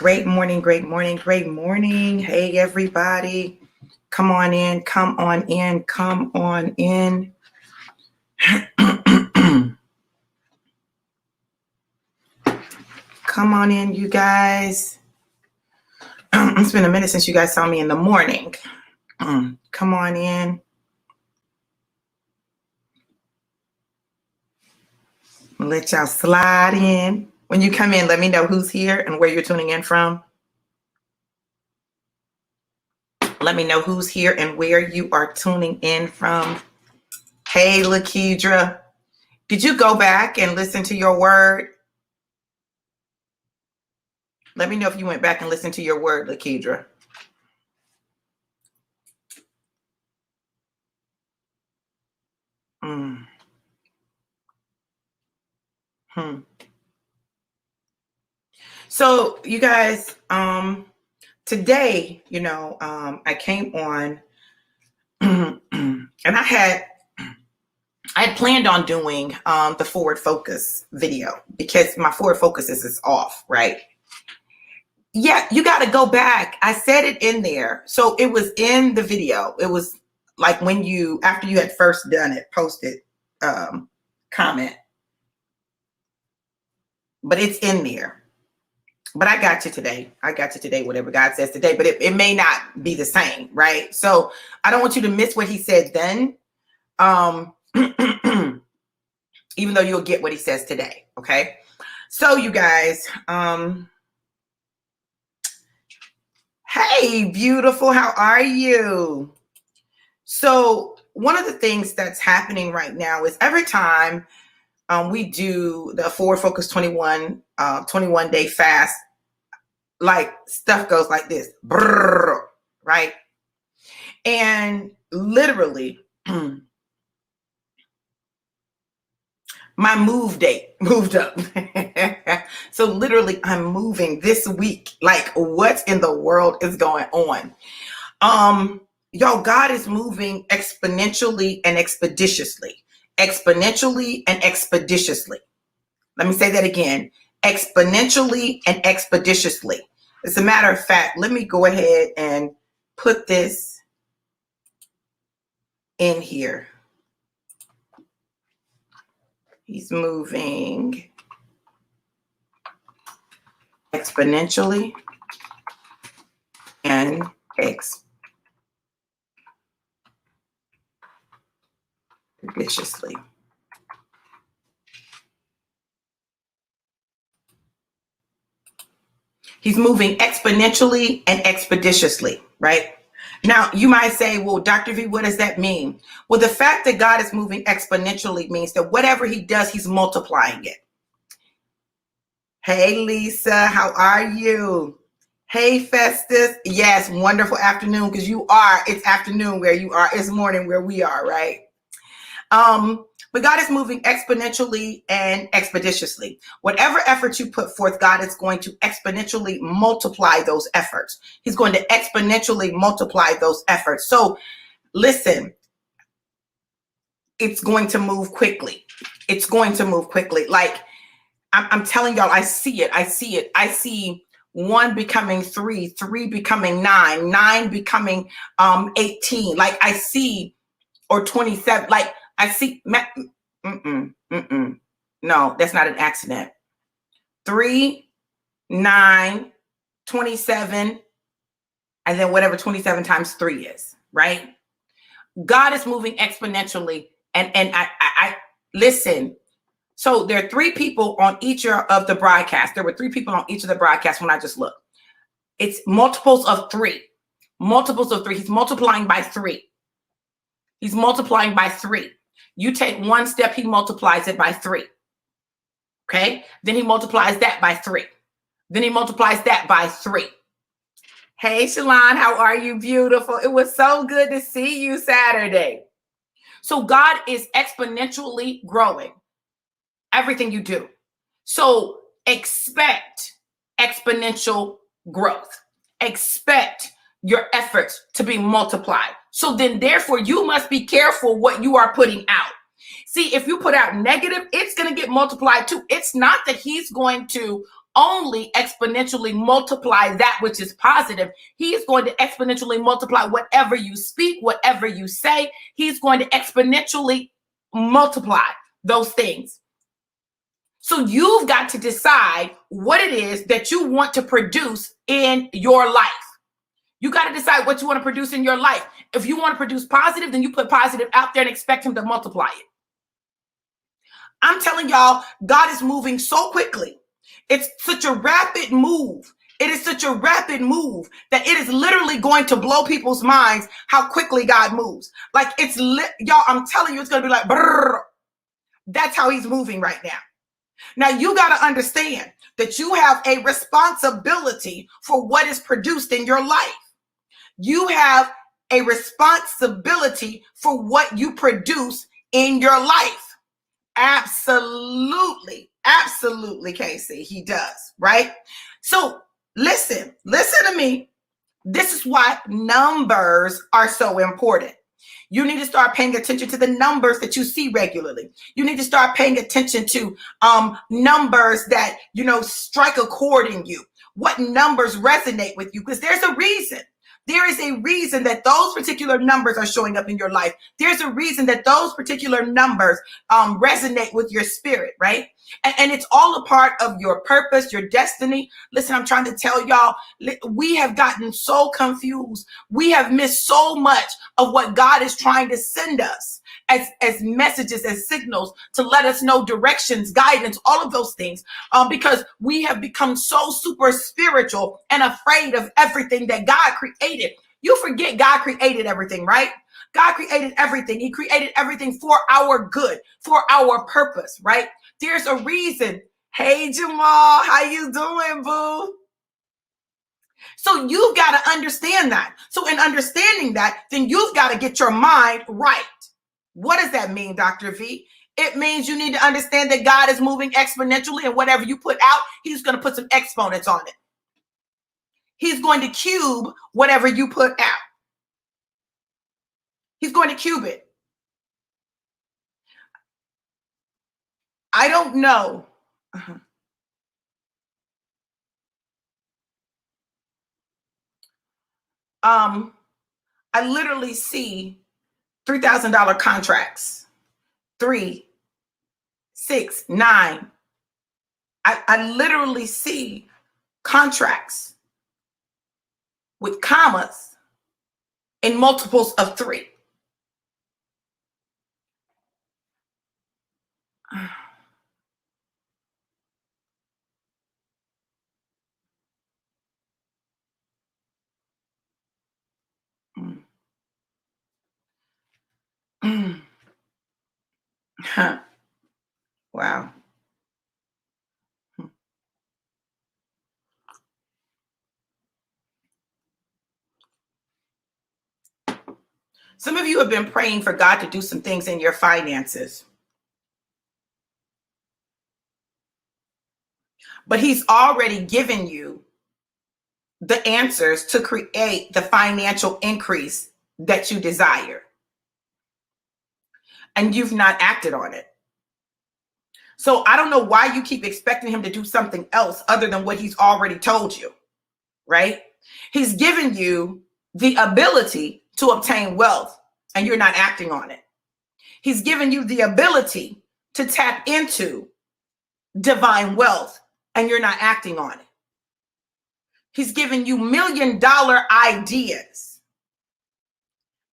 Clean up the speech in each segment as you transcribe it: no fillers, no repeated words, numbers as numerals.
Great morning, great morning, great morning. Hey, everybody. Come on in, come on in, come on in. Come on in, you guys. It's been a minute since you guys saw me in the morning. Come on in. Let y'all slide in. When you come in, let me know who's here and where you're tuning in from. Let me know who's here and where you are tuning in from. Hey, Lakedra. Did you go back and listen to your word? Let me know if you went back and listened to your word, Lakedra. So you guys, today, I came on and I had planned on doing the forward focus video because my forward focus is off, right? Yeah, you got to go back. I said it in there. So it was in the video. It was like when after you had first done it, posted, comment. But it's in there. But I got you today. Whatever God says today. But it may not be the same, right? So I don't want you to miss what he said then. Even though you'll get what he says today. Okay. So you guys, hey, beautiful. How are you? So one of the things that's happening right now is every time we do the Forward Focus 21 day fast, like stuff goes like this, brrr, right? And literally, my move date moved up. So literally I'm moving this week. Like, what in the world is going on? Y'all, God is moving exponentially and expeditiously. Exponentially and expeditiously. Let me say that again. Exponentially and expeditiously. As a matter of fact, let me go ahead and put this in here. He's moving exponentially and expeditiously. He's moving exponentially and expeditiously, right? Now, you might say, well, Dr. V, what does that mean? Well, the fact that God is moving exponentially means that whatever he does, he's multiplying it. Hey, Lisa, how are you? Hey, Festus. Yes, wonderful afternoon, because it's afternoon where you are. It's morning where we are, right? But God is moving exponentially and expeditiously. Whatever effort you put forth, God is going to exponentially multiply those efforts. He's going to exponentially multiply those efforts. So listen, it's going to move quickly. It's going to move quickly. Like I'm telling y'all, I see it. I see 1 becoming 3, 3 becoming 9, 9 becoming 18. Like I see, or 27. Like I see, no, that's not an accident. 3, 9, 27, and then whatever 27 times 3 is, right? God is moving exponentially. And I listen. So there are 3 people on each of the broadcasts. There were 3 people on each of the broadcasts when I just looked. It's multiples of 3. Multiples of 3. He's multiplying by 3. He's multiplying by 3. You take 1 step, he multiplies it by 3. Okay? Then he multiplies that by 3. Then he multiplies that by 3. Hey, Shalon, how are you? Beautiful. It was so good to see you Saturday. So God is exponentially growing everything you do. So expect exponential growth. Expect your efforts to be multiplied. So then therefore you must be careful what you are putting out. See, if you put out negative, it's going to get multiplied too. It's not that he's going to only exponentially multiply that which is positive. He's going to exponentially multiply whatever you speak, whatever you say. He's going to exponentially multiply those things. So you've got to decide what it is that you want to produce in your life. You got to decide what you want to produce in your life. If you want to produce positive, then you put positive out there and expect him to multiply it. I'm telling y'all, God is moving so quickly. It's such a rapid move. It is such a rapid move that it is literally going to blow people's minds how quickly God moves. Like y'all, I'm telling you, it's going to be like, brrr. That's how he's moving right now. Now, you got to understand that you have a responsibility for what is produced in your life. You have a responsibility for what you produce in your life. Absolutely. Absolutely, Casey. He does, right? So listen to me. This is why numbers are so important. You need to start paying attention to the numbers that you see regularly. You need to start paying attention to numbers that, strike a chord in you. What numbers resonate with you? Because there's a reason. There is a reason that those particular numbers are showing up in your life. There's a reason that those particular numbers resonate with your spirit, right? And it's all a part of your purpose, your destiny. Listen, I'm trying to tell y'all, we have gotten so confused. We have missed so much of what God is trying to send us as messages, as signals to let us know directions, guidance, all of those things, because we have become so super spiritual and afraid of everything that God created. You forget God created everything, right? God created everything. He created everything for our good, for our purpose, right? There's a reason. Hey, Jamal, how you doing, boo? So you've got to understand that. So in understanding that, then you've got to get your mind right. What does that mean, Dr. V? It means you need to understand that God is moving exponentially, and whatever you put out, he's going to put some exponents on it. He's going to cube whatever you put out. He's going to cube it. I don't know. I literally see $3,000 contracts, 3, 6, 9. I literally see contracts with commas in multiples of 3. Wow. Some of you have been praying for God to do some things in your finances. But he's already given you the answers to create the financial increase that you desire. And you've not acted on it. So I don't know why you keep expecting him to do something else other than what he's already told you, right? He's given you the ability to obtain wealth, and you're not acting on it. He's given you the ability to tap into divine wealth, and you're not acting on it. He's given you $1 million ideas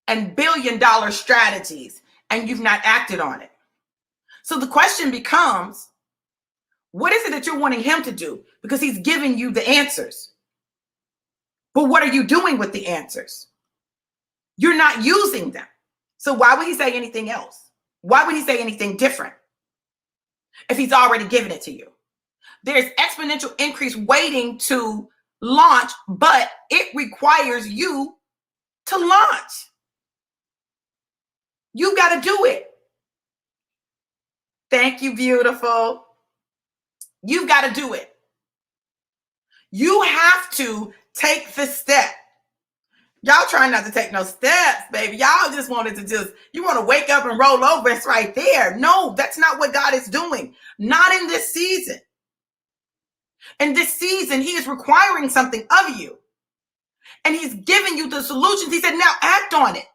and $1 billion strategies, and you've not acted on it. So the question becomes, what is it that you're wanting him to do? Because he's giving you the answers. But what are you doing with the answers? You're not using them. So why would he say anything else? Why would he say anything different if he's already given it to you? There's exponential increase waiting to launch, but it requires you to launch. You got to do it. Thank you, beautiful. You've got to do it. You have to take the step. Y'all trying not to take no steps, baby. Y'all just wanted to you want to wake up and roll over. It's right there. No, that's not what God is doing. Not in this season. In this season, he is requiring something of you. And he's giving you the solutions. He said, now act on it.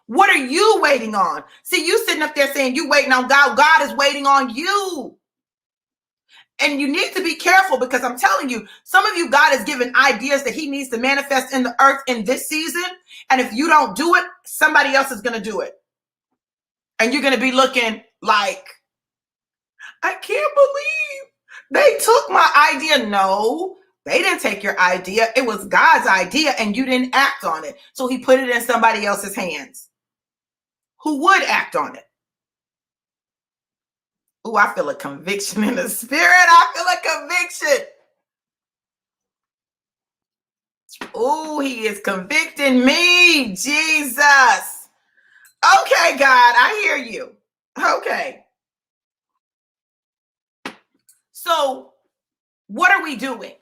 What are you waiting on? See, you sitting up there saying you waiting on God. God is waiting on you. And you need to be careful, because I'm telling you, some of you, God has given ideas that he needs to manifest in the earth in this season. And if you don't do it, somebody else is going to do it. And you're going to be looking like, I can't believe they took my idea. No, they didn't take your idea. It was God's idea and you didn't act on it. So he put it in somebody else's hands who would act on it. Oh, I feel a conviction in the spirit. I feel a conviction. Oh, he is convicting me. Jesus. Okay, God, I hear you. Okay. So what are we doing?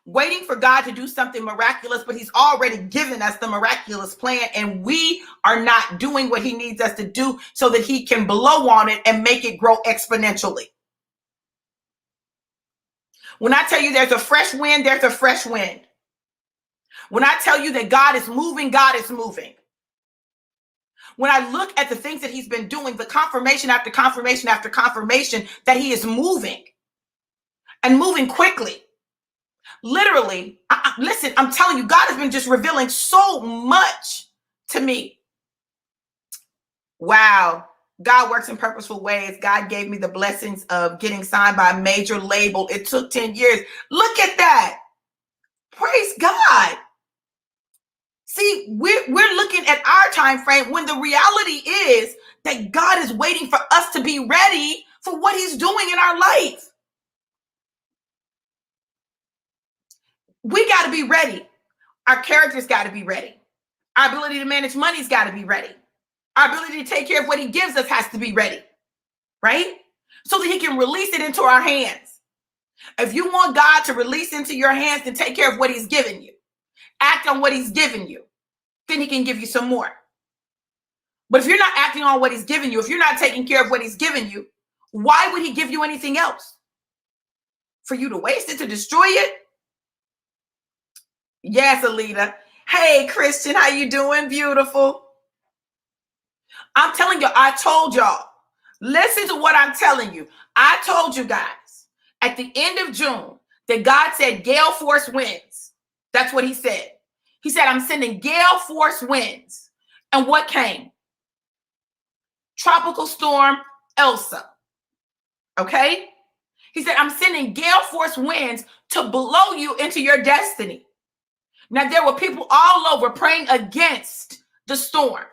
Waiting for God to do something miraculous, but he's already given us the miraculous plan, and we are not doing what he needs us to do so that he can blow on it and make it grow exponentially. When I tell you there's a fresh wind, there's a fresh wind. When I tell you that God is moving, God is moving. When I look at the things that he's been doing, the confirmation after confirmation after confirmation that he is moving and moving quickly. Literally, listen, I'm telling you, God has been just revealing so much to me. Wow. God works in purposeful ways. God gave me the blessings of getting signed by a major label. It took 10 years. Look at that. Praise God. See, we're looking at our time frame when the reality is that God is waiting for us to be ready for what he's doing in our life. We got to be ready. Our character's got to be ready. Our ability to manage money's got to be ready. Our ability to take care of what he gives us has to be ready, right? So that he can release it into our hands. If you want God to release into your hands and take care of what he's given you, act on what he's given you, then he can give you some more. But if you're not acting on what he's given you, if you're not taking care of what he's given you, why would he give you anything else? For you to waste it, to destroy it? Yes, Alita. Hey, Christian, how you doing? Beautiful. I'm telling you, I told y'all. Listen to what I'm telling you. I told you guys at the end of June that God said gale force winds. That's what he said. He said, I'm sending gale force winds. And what came? Tropical storm Elsa. Okay? He said, I'm sending gale force winds to blow you into your destiny. Now, there were people all over praying against the storm.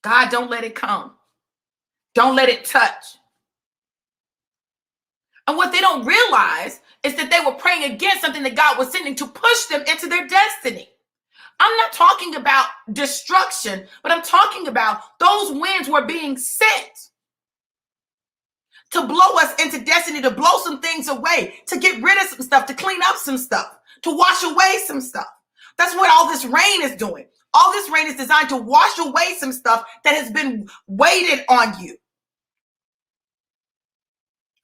God, don't let it come. Don't let it touch. And what they don't realize is that they were praying against something that God was sending to push them into their destiny. I'm not talking about destruction, but I'm talking about those winds were being sent to blow us into destiny, to blow some things away, to get rid of some stuff, to clean up some stuff, to wash away some stuff. That's what all this rain is doing. All this rain is designed to wash away some stuff that has been weighted on you.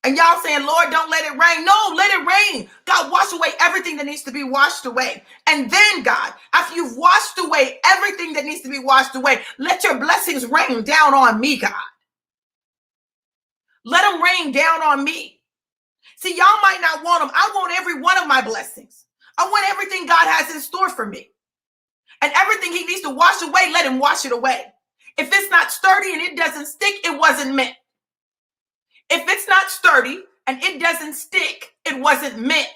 And y'all saying, Lord, don't let it rain. No, let it rain. God, wash away everything that needs to be washed away. And then, God, after you've washed away everything that needs to be washed away, let your blessings rain down on me, God. Let them rain down on me. See, y'all might not want them. I want every one of my blessings. I want everything God has in store for me. And everything he needs to wash away, let him wash it away. If it's not sturdy and it doesn't stick, it wasn't meant. If it's not sturdy and it doesn't stick, it wasn't meant.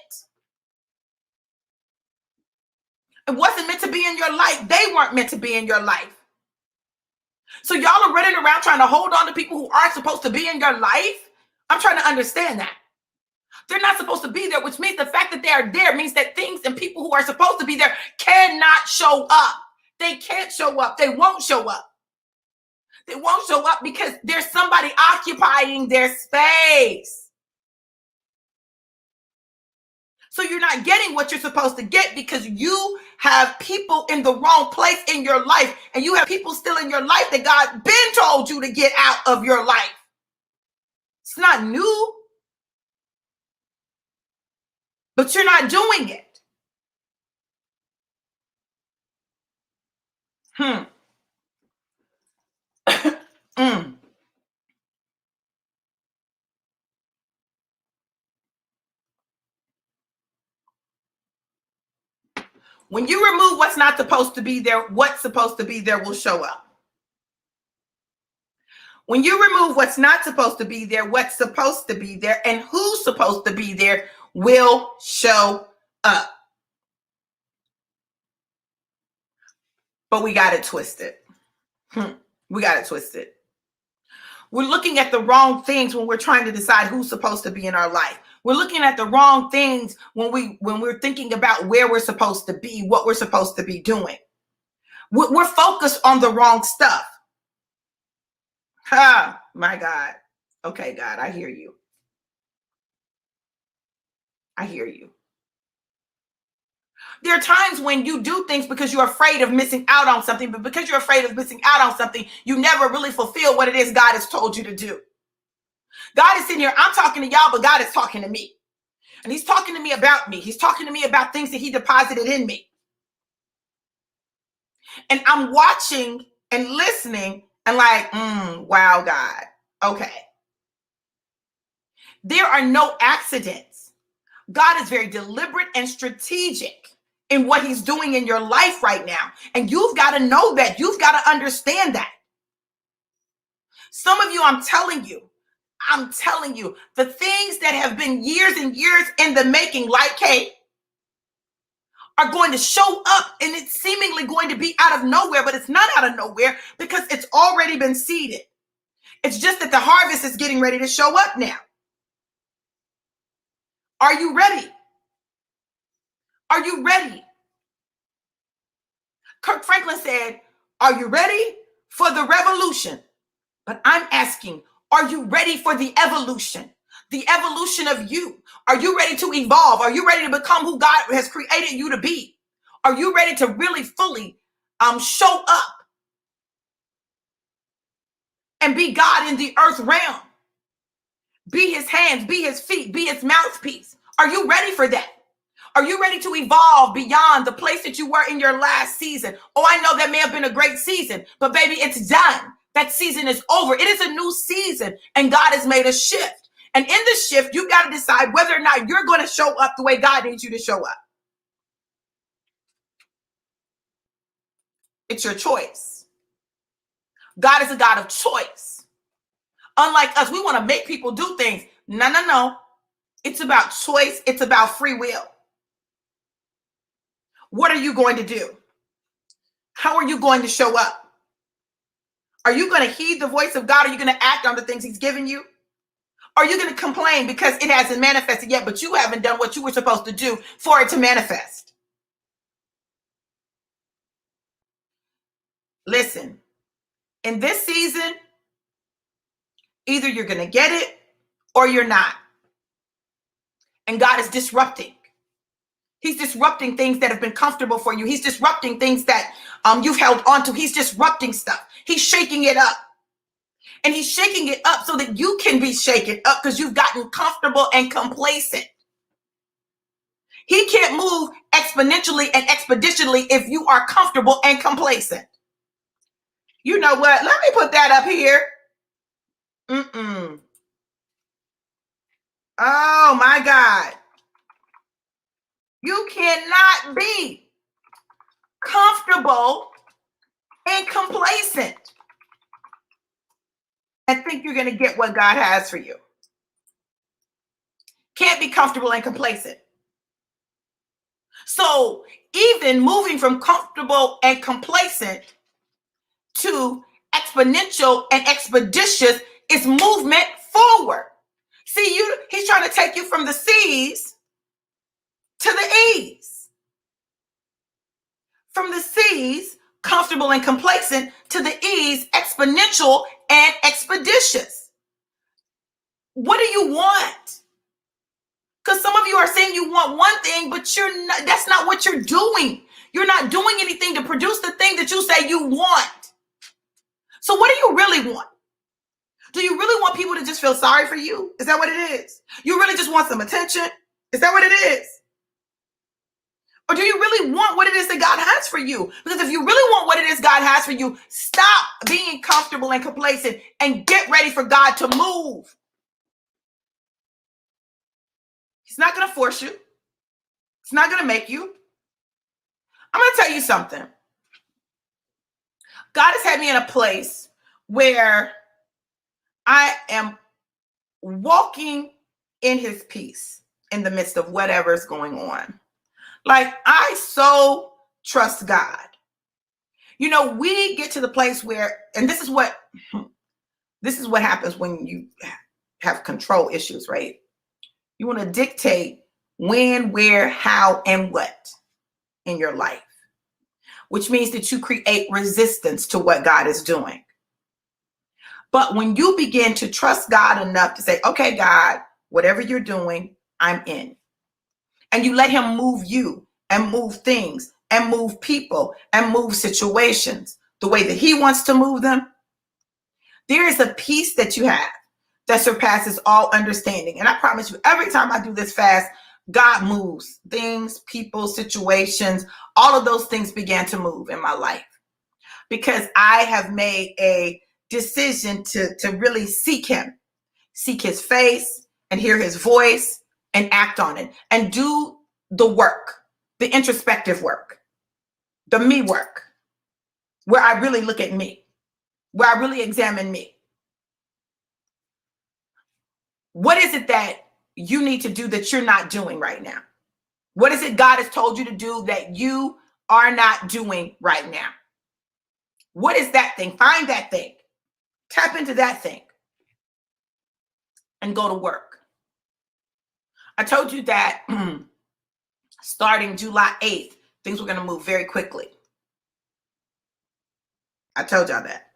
It wasn't meant to be in your life. They weren't meant to be in your life. So y'all are running around trying to hold on to people who aren't supposed to be in your life. I'm trying to understand that. They're not supposed to be there, which means the fact that they are there means that things and people who are supposed to be there cannot show up. They can't show up. They won't show up. They won't show up because there's somebody occupying their space. So you're not getting what you're supposed to get because you have people in the wrong place in your life, and you have people still in your life that God been told you to get out of your life. It's not new. but you're not doing it. Mm. When you remove what's not supposed to be there, what's supposed to be there will show up. When you remove what's not supposed to be there, what's supposed to be there, and who's supposed to be there will show up. But we got it twisted. We got it twisted. We're looking at the wrong things when we're trying to decide who's supposed to be in our life. We're looking at the wrong things when we're thinking about where we're supposed to be, what we're supposed to be doing. We're focused on the wrong stuff. My God. Okay, God, I hear you. I hear you. There are times when you do things because you're afraid of missing out on something, but because you're afraid of missing out on something, you never really fulfill what it is God has told you to do. God is sitting here, I'm talking to y'all, but God is talking to me. And he's talking to me about me. He's talking to me about things that he deposited in me. And I'm watching and listening and like, wow, God. Okay. There are no accidents. God is very deliberate and strategic in what he's doing in your life right now. And you've got to know that. You've got to understand that. Some of you, I'm telling you, the things that have been years and years in the making, like Kate, are going to show up, and it's seemingly going to be out of nowhere, but it's not out of nowhere because it's already been seeded. It's just that the harvest is getting ready to show up now. Are you ready? Are you ready? Kirk Franklin said, are you ready for the revolution? But I'm asking, are you ready for the evolution? The evolution of you. Are you ready to evolve? Are you ready to become who God has created you to be? Are you ready to really fully show up and be God in the earth realm? Be his hands, be his feet, be his mouthpiece. Are you ready for that? Are you ready to evolve beyond the place that you were in your last season? Oh, I know that may have been a great season, but baby, it's done. That season is over. It is a new season, and God has made a shift. And in the shift, you got to decide whether or not you're going to show up the way God needs you to show up. It's your choice. God is a God of choice. Unlike us, we want to make people do things. No. It's about choice. It's about free will. What are you going to do? How are you going to show up? Are you going to heed the voice of God? Are you going to act on the things he's given you? Are you going to complain because it hasn't manifested yet, but you haven't done what you were supposed to do for it to manifest? Listen, in this season, either you're going to get it or you're not. And God is disrupting. He's disrupting things that have been comfortable for you. He's disrupting things that you've held on to. He's disrupting stuff. He's shaking it up. And he's shaking it up so that you can be shaken up because you've gotten comfortable and complacent. He can't move exponentially and expeditionally if you are comfortable and complacent. You know what? Let me put that up here. Oh my God. You cannot be comfortable and complacent and think you're going to get what God has for you. Can't be comfortable and complacent. So even moving from comfortable and complacent to exponential and expeditious is movement forward. See, he's trying to take you from the C's to the E's. From the C's, comfortable and complacent, to the E's, exponential and expeditious. What do you want? Because some of you are saying you want one thing, but that's not what you're doing. You're not doing anything to produce the thing that you say you want. So what do you really want? Do you really want people to just feel sorry for you? Is that what it is? You really just want some attention? Is that what it is? Or do you really want what it is that God has for you? Because if you really want what it is God has for you, stop being comfortable and complacent and get ready for God to move. He's not going to force you. It's not going to make you. I'm going to tell you something. God has had me in a place where I am walking in his peace in the midst of whatever's going on. Like, I so trust God. You know, we get to the place where, and this is what happens when you have control issues, right? You want to dictate when, where, how, and what in your life, which means that you create resistance to what God is doing. But when you begin to trust God enough to say, okay, God, whatever you're doing, I'm in. And you let him move you and move things and move people and move situations the way that he wants to move them, there is a peace that you have that surpasses all understanding. And I promise you, every time I do this fast, God moves things, people, situations, all of those things began to move in my life because I have made a decision to really seek him, seek his face and hear his voice and act on it and do the work, the introspective work, the me work, where I really look at me, where I really examine me. What is it that you need to do that you're not doing right now? What is it God has told you to do that you are not doing right now? What is that thing? Find that thing. Tap into that thing and go to work. I told you that starting July 8th, things were going to move very quickly. I told y'all that.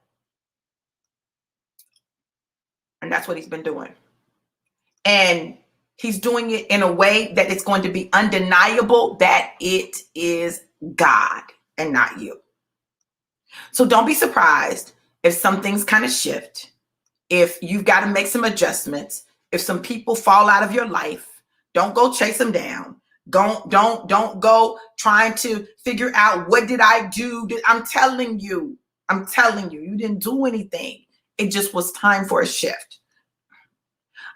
And that's what he's been doing. And he's doing it in a way that it's going to be undeniable that it is God and not you. So don't be surprised if some things kind of shift, if you've got to make some adjustments, if some people fall out of your life. Don't go chase them down. Don't go trying to figure out what did I do. I'm telling you, you didn't do anything. It just was time for a shift.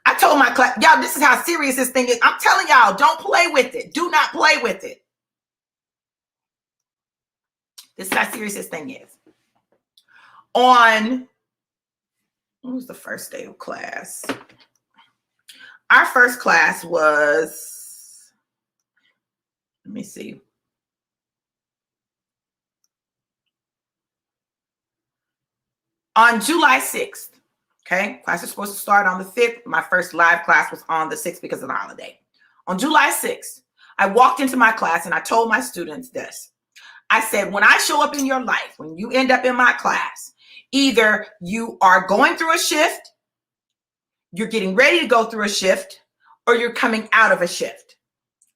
I told my class, y'all, this is how serious this thing is. I'm telling y'all, don't play with it. Do not play with it. This is how serious this thing is. On, what was the first day of class? Our first class was, let me see. On July 6th, okay? Class is supposed to start on the 5th. My first live class was on the 6th because of the holiday. On July 6th, I walked into my class and I told my students this. I said, when I show up in your life, when you end up in my class, either you are going through a shift, you're getting ready to go through a shift, or you're coming out of a shift.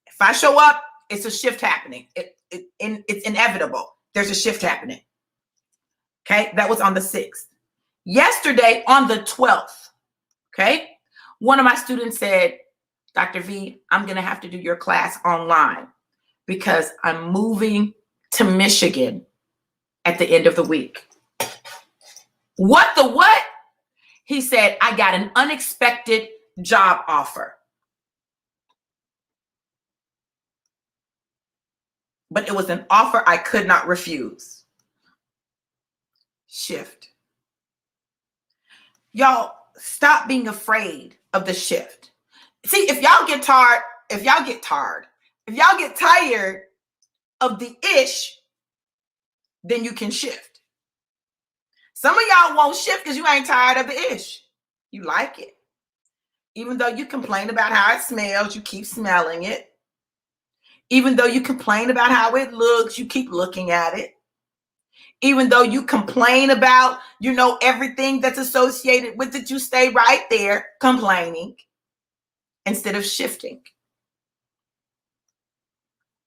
If I show up, it's a shift happening. It's inevitable. There's a shift happening. Okay, that was on the 6th. Yesterday, on the 12th, okay, one of my students said, Dr. V, I'm going to have to do your class online because I'm moving to Michigan at the end of the week. What the what? He said, I got an unexpected job offer. But it was an offer I could not refuse. Shift. Y'all, stop being afraid of the shift. See, if y'all get tired of the ish, then you can shift. Some of y'all won't shift because you ain't tired of the ish. You like it. Even though you complain about how it smells, you keep smelling it. Even though you complain about how it looks, you keep looking at it. Even though you complain about, everything that's associated with it, you stay right there complaining instead of shifting.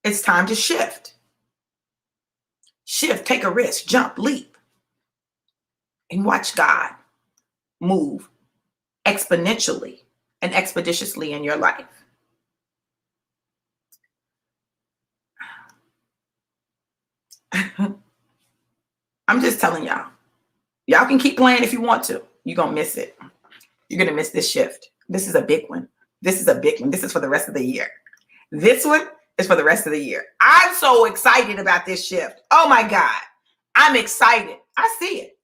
It's time to shift. Shift, take a risk, jump, leap, and watch God move exponentially and expeditiously in your life. I'm just telling y'all. Y'all can keep playing if you want to. You're going to miss it. You're going to miss this shift. This is a big one. This is a big one. This is for the rest of the year. This one is for the rest of the year. I'm so excited about this shift. Oh my God. I'm excited. I see it.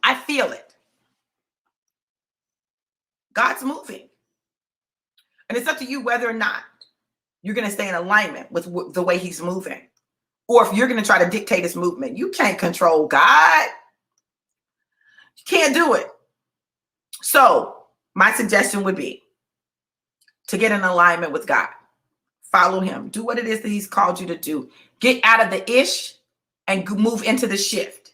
I feel it. God's moving. And it's up to you whether or not you're going to stay in alignment with the way he's moving. Or if you're going to try to dictate his movement. You can't control God. You can't do it. So my suggestion would be to get in alignment with God. Follow him. Do what it is that he's called you to do. Get out of the ish and move into the shift.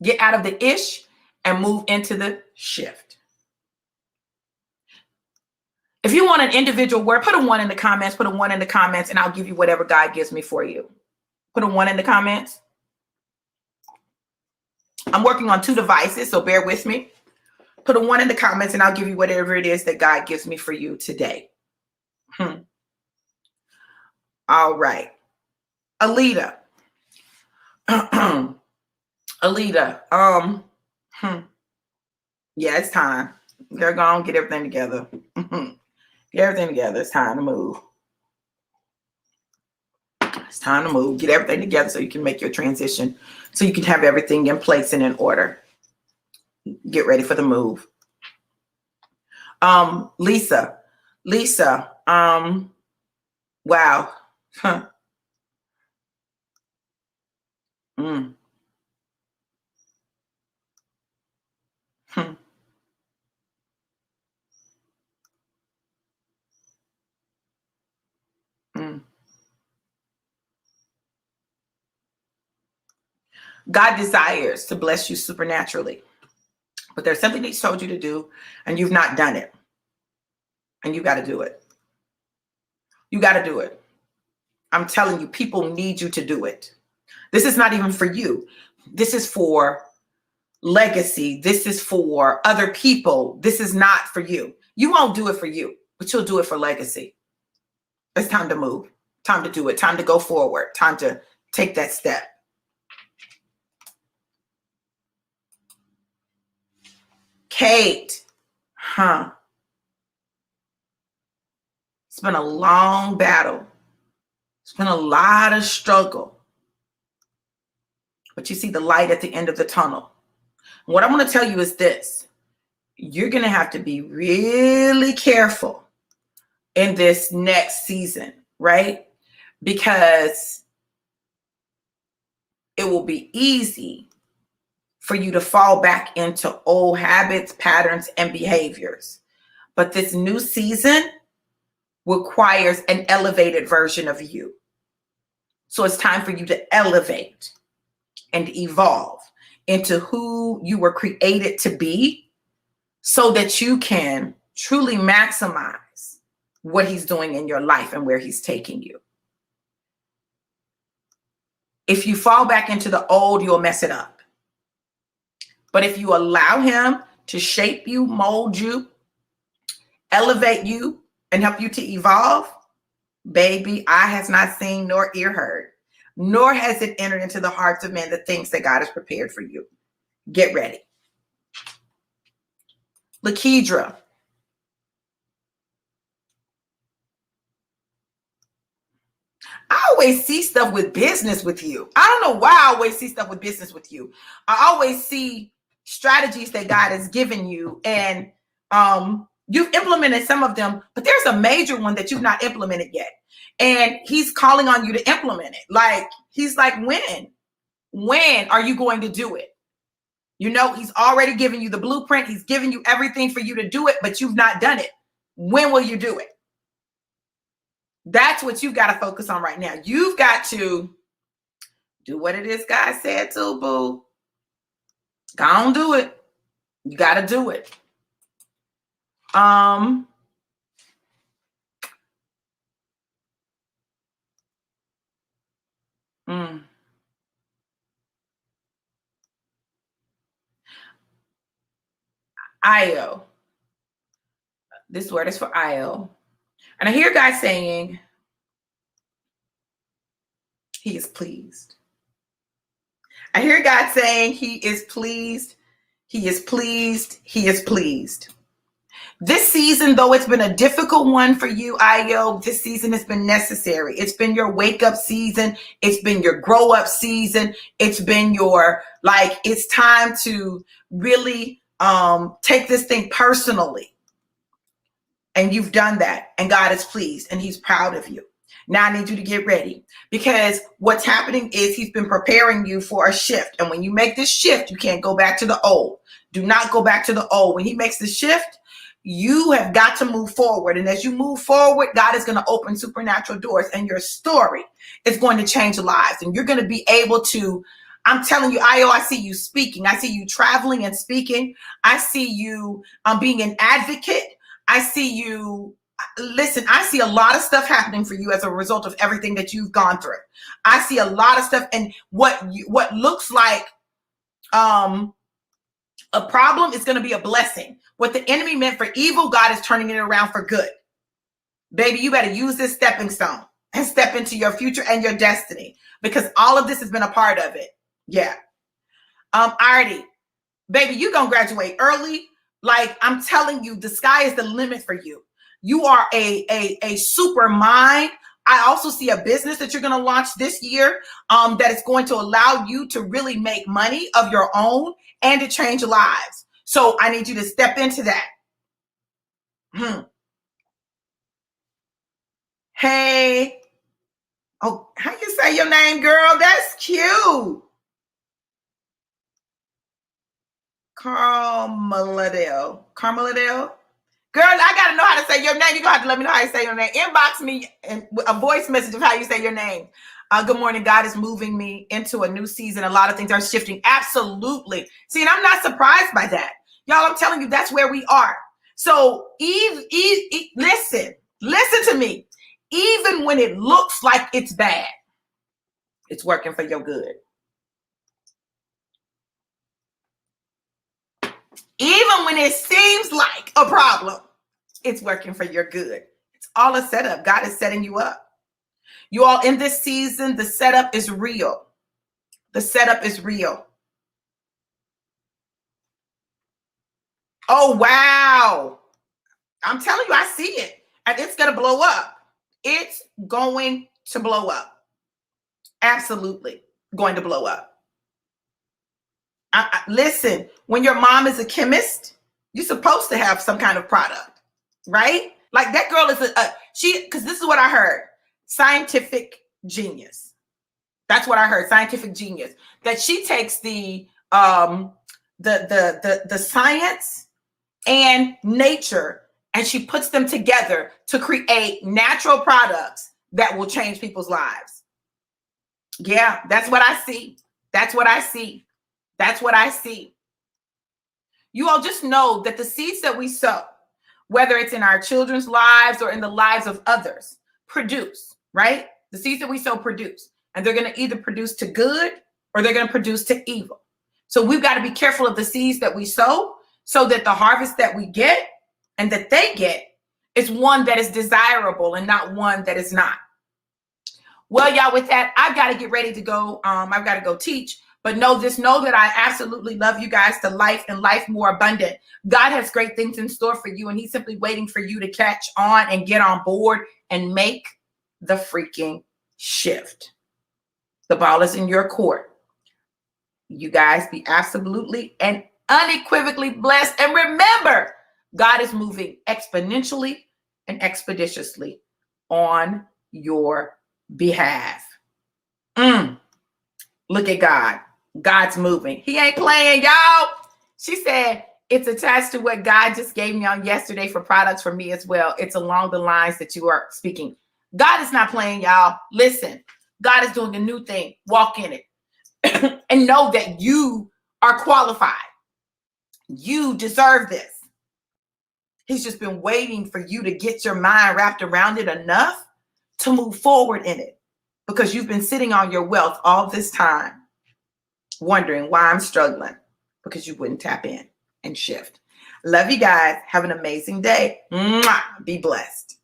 Get out of the ish and move into the shift. If you want an individual word, put a 1 in the comments. Put a 1 in the comments, and I'll give you whatever God gives me for you. Put a 1 in the comments. I'm working on 2 devices, so bear with me. Put a 1 in the comments, and I'll give you whatever it is that God gives me for you today. All right. Alita. Alita. Yeah, it's time. They're going to get everything together. Get everything together. It's time to move. It's time to move. Get everything together so you can make your transition, so you can have everything in place and in order. Get ready for the move. Lisa, wow. Huh. Hmm. God desires to bless you supernaturally, but there's something he's told you to do and you've not done it. And you got to do it. You got to do it. I'm telling you, people need you to do it. This is not even for you. This is for legacy. This is for other people. This is not for you. You won't do it for you, but you'll do it for legacy. It's time to move. Time to do it. Time to go forward. Time to take that step. Kate. It's been a long battle. It's been a lot of struggle. But you see the light at the end of the tunnel. What I'm going to tell you is this. You're going to have to be really careful in this next season, right? Because it will be easy for you to fall back into old habits, patterns, and behaviors. But this new season requires an elevated version of you. So it's time for you to elevate and evolve into who you were created to be so that you can truly maximize what he's doing in your life and where he's taking you. If you fall back into the old, you'll mess it up. But if you allow him to shape you, mold you, elevate you, and help you to evolve, baby, eye has not seen nor ear heard, nor has it entered into the hearts of men the things that God has prepared for you. Get ready. Lakedra. I always see stuff with business with you. I don't know why I always see stuff with business with you. I always see strategies that God has given you, and you've implemented some of them, but there's a major one that you've not implemented yet. And he's calling on you to implement it. Like, he's like, when are you going to do it? You know, he's already given you the blueprint. He's given you everything for you to do it, but you've not done it. When will you do it? That's what you've got to focus on right now. You've got to do what it is God said to, boo. Go on, do it. You got to do it. Io. This word is for Io. And I hear God saying, He is pleased. I hear God saying he is pleased. He is pleased. He is pleased. This season, though it's been a difficult one for you, Io, this season has been necessary. It's been your wake up season. It's been your grow up season. It's been your, like, it's time to really take this thing personally. And you've done that. And God is pleased and he's proud of you. Now I need you to get ready, because what's happening is he's been preparing you for a shift. And when you make this shift, you can't go back to the old. Do not go back to the old. When he makes the shift, you have got to move forward. And as you move forward, God is going to open supernatural doors, and your story is going to change lives. And you're going to be able to, I'm telling you, I see you speaking. I see you traveling and speaking. I see you being an advocate. I see you. Listen, I see a lot of stuff happening for you as a result of everything that you've gone through. I see a lot of stuff, and what looks like a problem is going to be a blessing. What the enemy meant for evil, God is turning it around for good. Baby, you better use this stepping stone and step into your future and your destiny, because all of this has been a part of it. Yeah. Artie, baby, you're going to graduate early. Like, I'm telling you, the sky is the limit for you. You are a super mind. I also see a business that you're going to launch this year that is going to allow you to really make money of your own and to change lives. So I need you to step into that. Hey. Oh, how you say your name, girl? That's cute. Carmeladale. Girl, I got to know how to say your name. You're going to have to let me know how you say your name. Inbox me a voice message of how you say your name. Good morning. God is moving me into a new season. A lot of things are shifting. Absolutely. See, and I'm not surprised by that. Y'all, I'm telling you, that's where we are. So listen to me. Even when it looks like it's bad, it's working for your good. Even when it seems like a problem, it's working for your good. It's all a setup. God is setting you up. You all, in this season, the setup is real. The setup is real. Oh, wow. I'm telling you, I see it. And it's going to blow up. It's going to blow up. Absolutely going to blow up. Listen, when your mom is a chemist, you're supposed to have some kind of product, right? Like, that girl is because this is what I heard. Scientific genius. That's what I heard. Scientific genius. That she takes the science and nature, and she puts them together to create natural products that will change people's lives. Yeah, that's what I see. That's what I see. That's what I see. You all just know that the seeds that we sow, whether it's in our children's lives or in the lives of others, produce, right? The seeds that we sow produce, and they're going to either produce to good or they're going to produce to evil. So we've got to be careful of the seeds that we sow, so that the harvest that we get and that they get is one that is desirable and not one that is not. Well, y'all, with that, I've got to get ready to go. I've got to go teach. But know that I absolutely love you guys to life and life more abundant. God has great things in store for you, and he's simply waiting for you to catch on and get on board and make the freaking shift. The ball is in your court. You guys be absolutely and unequivocally blessed. And remember, God is moving exponentially and expeditiously on your behalf. Look at God. God's moving. He ain't playing, y'all. She said, it's attached to what God just gave me on yesterday for products for me as well. It's along the lines that you are speaking. God is not playing, y'all. Listen, God is doing a new thing. Walk in it and know that you are qualified. You deserve this. He's just been waiting for you to get your mind wrapped around it enough to move forward in it, because you've been sitting on your wealth all this time, wondering why I'm struggling, because you wouldn't tap in and shift. Love you guys. Have an amazing day. Mwah. Be blessed.